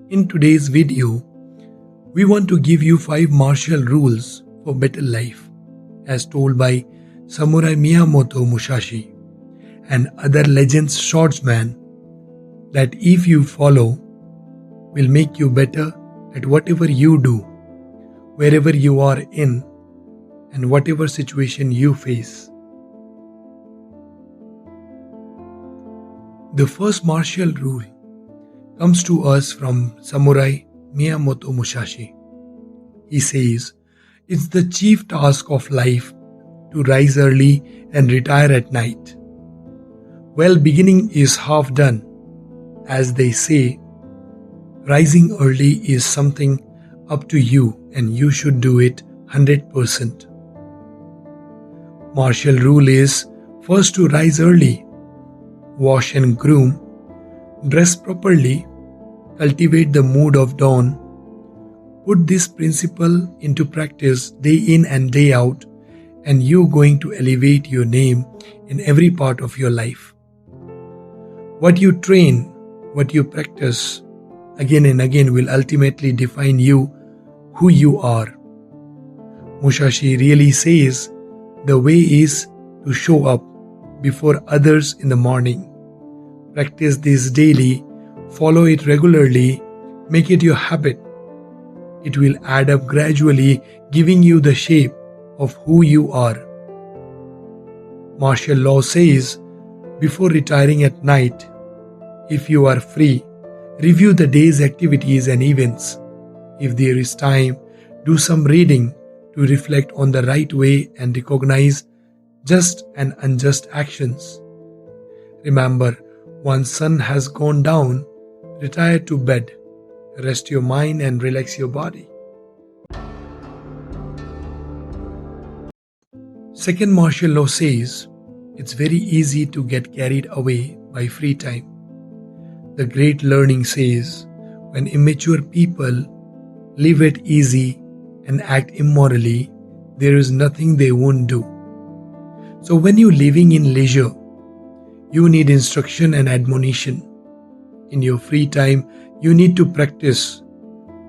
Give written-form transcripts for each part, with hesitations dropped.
In today's video, we want to give you 5 martial rules for better life, as told by Samurai Miyamoto Musashi and other legends swordsmen, that if you follow, will make you better at whatever you do, wherever you are in, and whatever situation you face. The first martial rule comes to us from Samurai Miyamoto Musashi. He says, "It's the chief task of life to rise early and retire at night." Well, beginning is half done. As they say, rising early is something up to you and you should do it 100%. Martial rule is first to rise early, wash and groom, dress properly, cultivate the mood of dawn. Put this principle into practice day in and day out, and you're going to elevate your name in every part of your life. What you train, what you practice again and again will ultimately define you, who you are. Musashi really says the way is to show up before others in the morning. Practice this daily, follow it regularly, make it your habit. It will add up gradually, giving you the shape of who you are. Martial law says, before retiring at night, if you are free, review the day's activities and events. If there is time, do some reading to reflect on the right way and recognize just and unjust actions. Remember, once sun has gone down, retire to bed, rest your mind and relax your body. Second martial law says, it's very easy to get carried away by free time. The great learning says, when immature people live it easy and act immorally, there is nothing they won't do. So when you're living in leisure, you need instruction and admonition. In your free time, you need to practice,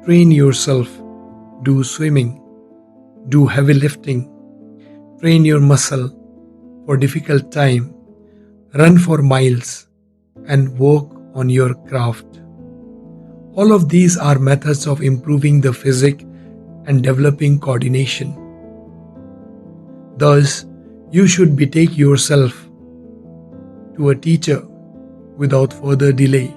train yourself, do swimming, do heavy lifting, train your muscle for difficult time, run for miles, and work on your craft. All of these are methods of improving the physique and developing coordination. Thus, you should betake yourself to a teacher without further delay.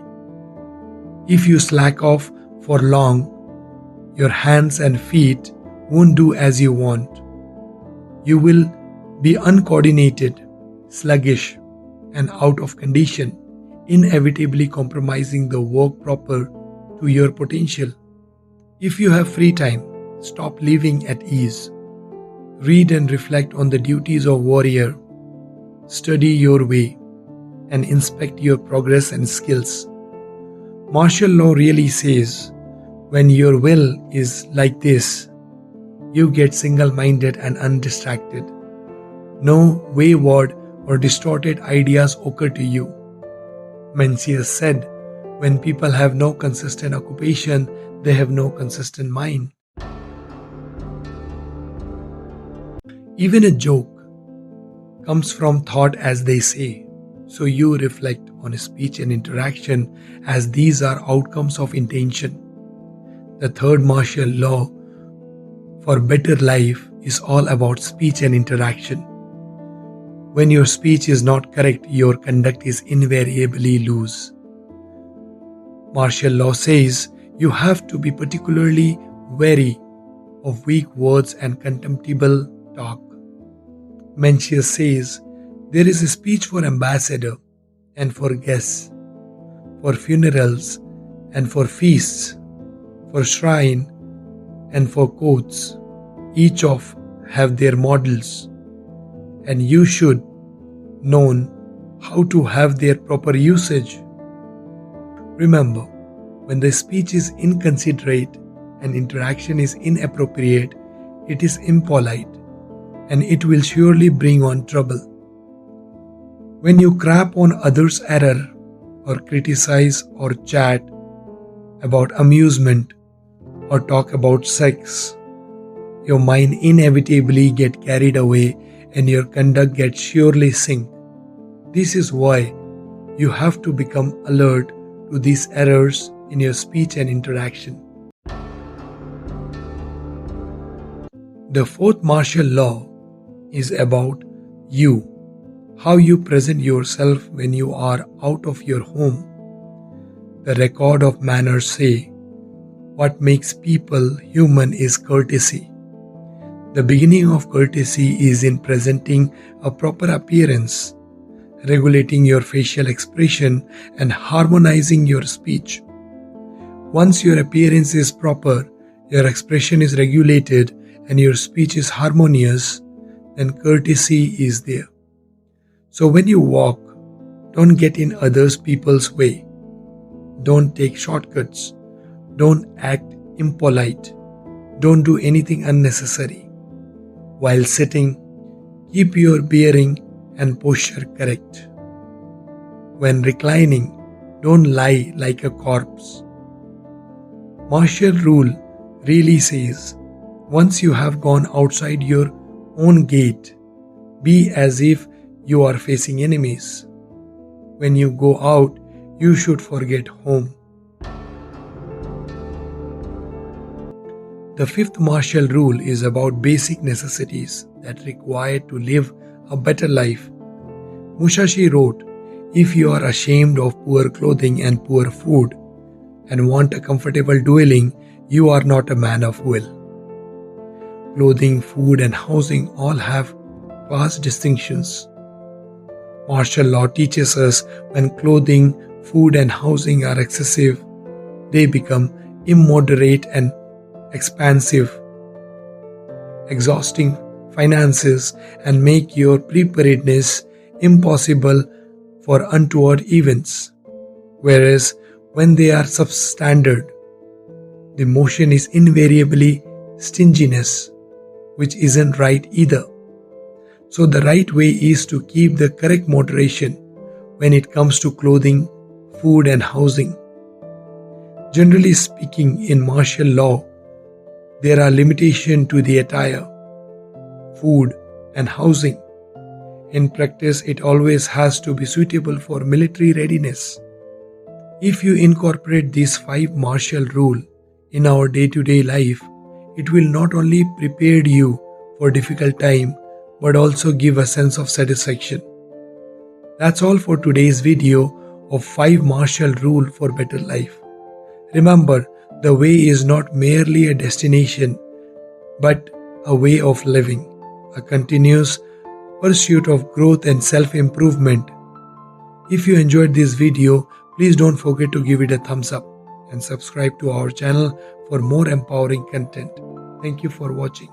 If you slack off for long, your hands and feet won't do as you want. You will be uncoordinated, sluggish, and out of condition, inevitably compromising the work proper to your potential. If you have free time, stop living at ease. Read and reflect on the duties of warrior. Study your way and inspect your progress and skills. Martial law really says, when your will is like this, you get single-minded and undistracted. No wayward or distorted ideas occur to you. Mencius said, when people have no consistent occupation, they have no consistent mind. Even a joke comes from thought, as they say. So you reflect on speech and interaction, as these are outcomes of intention. The third martial law for better life is all about speech and interaction. When your speech is not correct, your conduct is invariably loose. Martial law says you have to be particularly wary of weak words and contemptible talk. Mencius says, there is a speech for ambassador and for guests, for funerals and for feasts, for shrine and for courts. Each of have their models, and you should know how to have their proper usage. Remember, when the speech is inconsiderate and interaction is inappropriate, it is impolite, and it will surely bring on trouble. When you crap on others' error or criticize or chat, about amusement, or talk about sex, your mind inevitably gets carried away and your conduct gets surely synced. This is why you have to become alert to these errors in your speech and interaction. The fourth martial law is about you, how you present yourself when you are out of your home. The record of manners say, what makes people human is courtesy. The beginning of courtesy is in presenting a proper appearance, regulating your facial expression, and harmonizing your speech. Once your appearance is proper, your expression is regulated, and your speech is harmonious, then courtesy is there. So when you walk, don't get in others people's way. Don't take shortcuts. Don't act impolite. Don't do anything unnecessary. While sitting, keep your bearing and posture correct. When reclining, don't lie like a corpse. Martial rule really says, once you have gone outside your own gate, be as if you are facing enemies. When you go out, you should forget home. The fifth martial rule is about basic necessities that require to live a better life. Musashi wrote, if you are ashamed of poor clothing and poor food and want a comfortable dwelling, you are not a man of will. Clothing, food and housing all have class distinctions. Martial law teaches us when clothing, food and housing are excessive, they become immoderate and expansive, exhausting finances, and make your preparedness impossible for untoward events. Whereas when they are substandard, the motion is invariably stinginess, which isn't right either. So the right way is to keep the correct moderation when it comes to clothing, food and housing. Generally speaking, in martial law, there are limitations to the attire, food and housing. In practice, it always has to be suitable for military readiness. If you incorporate these 5 martial rules in our day-to-day life, it will not only prepare you for difficult time, but also give a sense of satisfaction. That's all for today's video of 5 martial rules for better life. Remember, the way is not merely a destination, but a way of living, a continuous pursuit of growth and self-improvement. If you enjoyed this video, please don't forget to give it a thumbs up and subscribe to our channel for more empowering content. Thank you for watching.